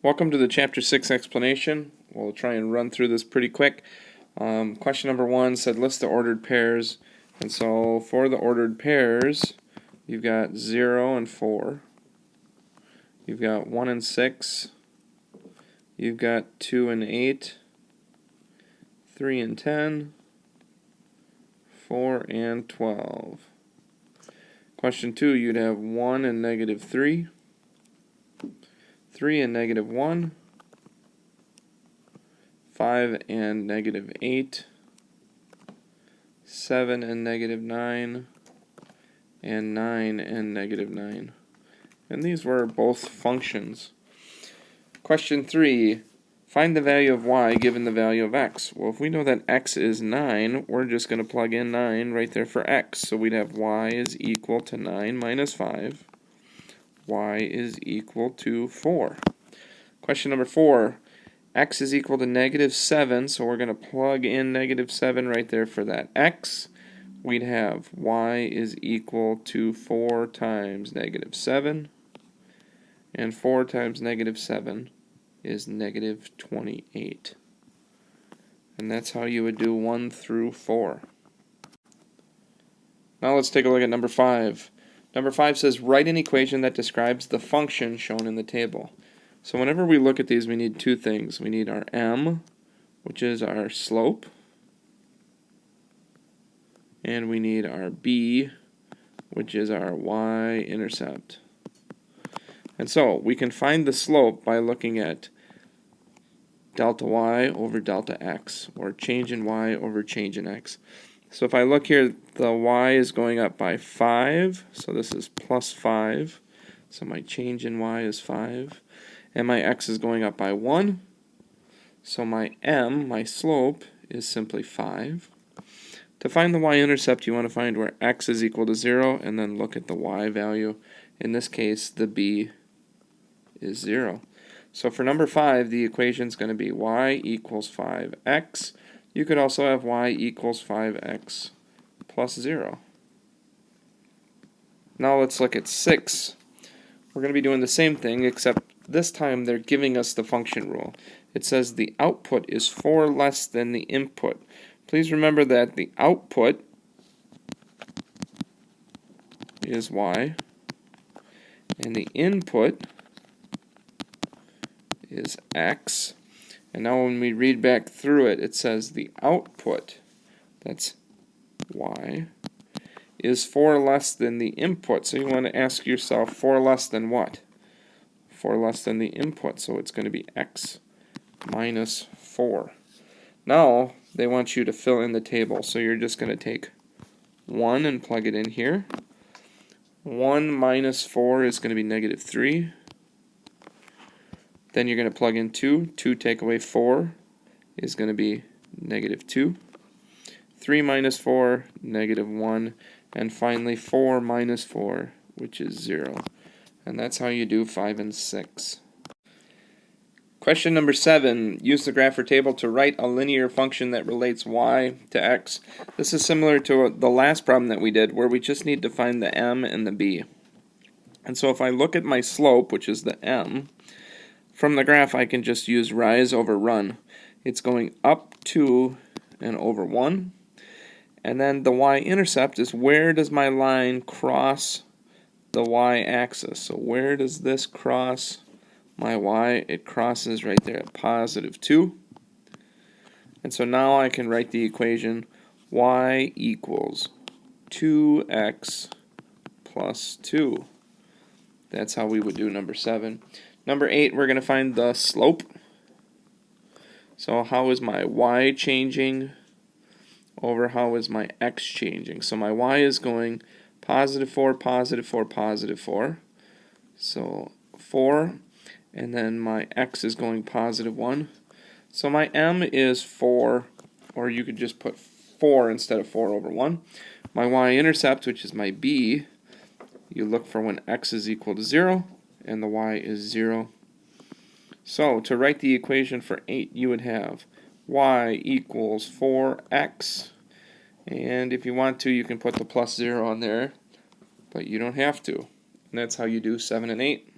Welcome to the Chapter 6 explanation. We'll try and run through this pretty quick. Question number 1 said list the ordered pairs. And so for the ordered pairs, you've got 0 and 4. You've got 1 and 6. You've got 2 and 8. 3 and 10. 4 and 12. Question 2, you'd have 1 and -3. 3 and -1, 5 and -8, 7 and -9, and 9 and -9. And these were both functions. Question 3, find the value of y given the value of x. Well, if we know that x is 9, we're just going to plug in 9 right there for x. So we'd have y is equal to 9 minus 5. Y is equal to 4. Question number 4, x is equal to -7, so we're going to plug in -7 right there for that x. We'd have y is equal to 4 times -7, and 4 times -7 is -28. And that's how you would do 1 through 4. Now let's take a look at number 5. Number 5 says, write an equation that describes the function shown in the table. So whenever we look at these, we need two things. We need our m, which is our slope, and we need our b, which is our y-intercept. And so we can find the slope by looking at delta y over delta x, or change in y over change in x. So if I look here, the y is going up by 5, so this is plus 5, so my change in y is 5, and my x is going up by 1, so my m, my slope, is simply 5. To find the y-intercept, you want to find where x is equal to 0, and then look at the y value. In this case, the b is 0. So for number 5, the equation is going to be y equals 5x. You could also have y equals 5x plus 0. Now let's look at 6. We're going to be doing the same thing, except this time they're giving us the function rule. It says the output is 4 less than the input. Please remember that the output is y, and the input is x. And now when we read back through it, it says the output, that's y, is 4 less than the input. So you want to ask yourself, 4 less than what? 4 less than the input, so it's going to be x minus 4. Now they want you to fill in the table, so you're just going to take 1 and plug it in here. 1 minus 4 is going to be -3. Then you're going to plug in 2. 2 take away 4 is going to be -2. 3 minus 4, -1. And finally 4 minus 4, which is 0. And that's how you do 5 and 6. Question number 7. Use the graph or table to write a linear function that relates y to x. This is similar to the last problem that we did, where we just need to find the m and the b. And so if I look at my slope, which is the m, from the graph, I can just use rise over run. It's going up 2 and over 1. And then the y-intercept is where does my line cross the y-axis. So where does this cross my y? It crosses right there at +2. And so now I can write the equation y equals 2x plus 2. That's how we would do number 7. Number 8, we're going to find the slope. So how is my y changing over how is my x changing? So my y is going +4, +4, +4. So 4. And then my x is going +1. So my m is 4, or you could just put 4 instead of 4 over 1. My y-intercept, which is my b, you look for when x is equal to 0. And the y is 0. So to write the equation for 8, you would have y equals 4x. And if you want to, you can put the +0 on there, but you don't have to. And that's how you do 7 and 8.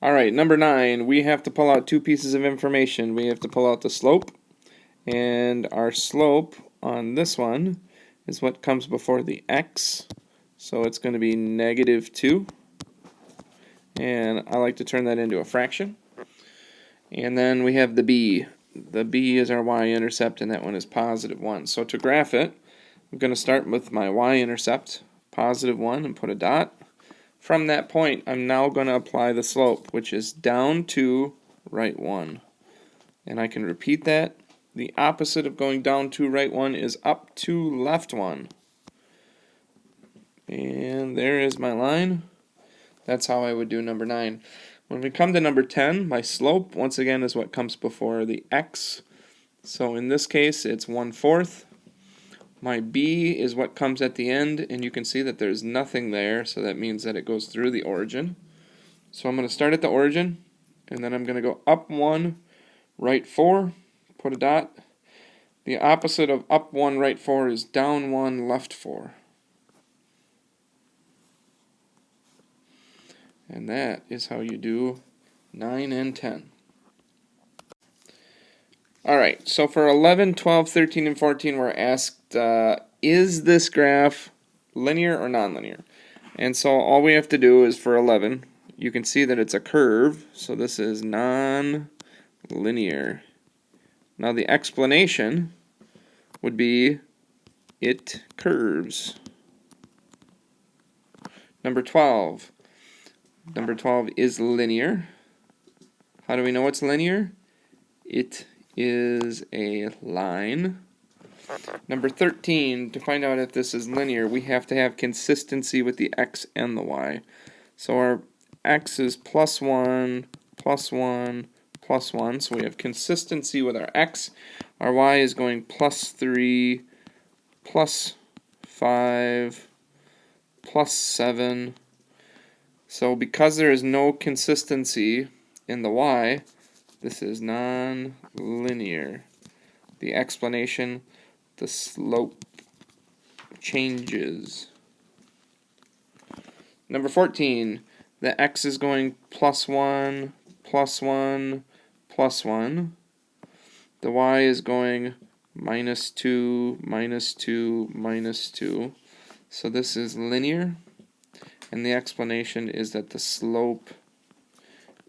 Alright, number 9, we have to pull out two pieces of information. We have to pull out the slope, and our slope on this one is what comes before the x, so it's going to be -2, and I like to turn that into a fraction. And then we have the b. The b is our y-intercept, and that one is +1. So to graph it, I'm going to start with my y-intercept, +1, and put a dot. From that point, I'm now going to apply the slope, which is down 2, right 1. And I can repeat that. The opposite of going down 2, right 1 is up 2, left 1. And there is my line. That's how I would do number 9. When we come to number 10, my slope, once again, is what comes before the x. So in this case, it's 1/4. My b is what comes at the end, and you can see that there's nothing there, so that means that it goes through the origin. So I'm going to start at the origin, and then I'm going to go up 1, right 4, put a dot. The opposite of up 1, right 4 is down 1, left 4. And that is how you do 9 and 10. Alright, so for 11, 12, 13, and 14, we're asked, is this graph linear or nonlinear? And so all we have to do is for 11, you can see that it's a curve, so this is nonlinear. Now the explanation would be it curves. Number 12. Number 12 is linear. How do we know it's linear? It is a line. Number 13, to find out if this is linear, we have to have consistency with the x and the y. So our x is +1, +1, +1, so we have consistency with our x. Our y is going +3, +5, +7. So because there is no consistency in the y, this is non-linear. The explanation, the slope changes. Number 14, the x is going +1, +1, +1. The y is going -2, -2, -2. So this is linear, and the explanation is that the slope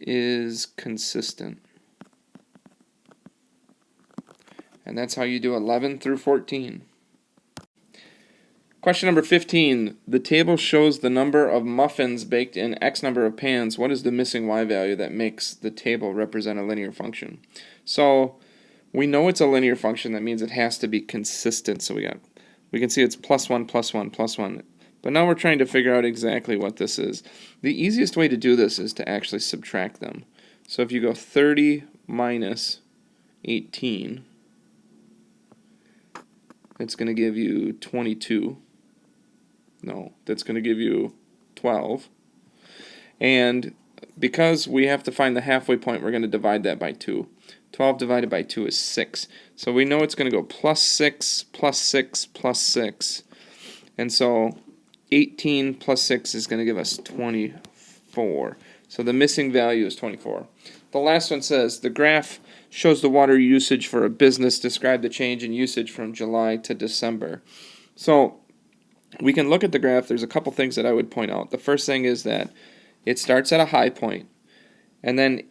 is consistent. And that's how you do 11 through 14. Question number 15. The table shows the number of muffins baked in X number of pans. What is the missing Y value that makes the table represent a linear function? So we know it's a linear function. That means it has to be consistent. So we can see it's +1, +1, +1. But now we're trying to figure out exactly what this is. The easiest way to do this is to actually subtract them. So if you go 30 minus 18, it's going to give you 22. No, that's going to give you 12. And because we have to find the halfway point, we're going to divide that by 2. 12 divided by 2 is 6. So we know it's going to go +6, +6, +6. And so 18 plus 6 is going to give us 24. So the missing value is 24. The last one says, the graph shows the water usage for a business. Describe the change in usage from July to December. So we can look at the graph. There's a couple things that I would point out. The first thing is that it starts at a high point, and then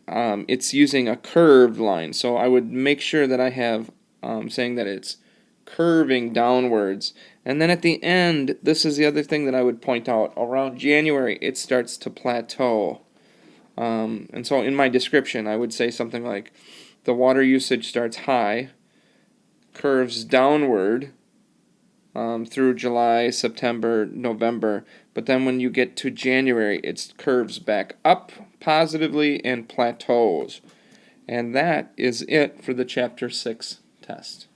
it's using a curved line. So I would make sure that I have saying that it's curving downwards. And then at the end, this is the other thing that I would point out. Around January, it starts to plateau. And so in my description, I would say something like, the water usage starts high, curves downward through July, September, November, but then when you get to January, it curves back up positively and plateaus. And that is it for the Chapter 6 test.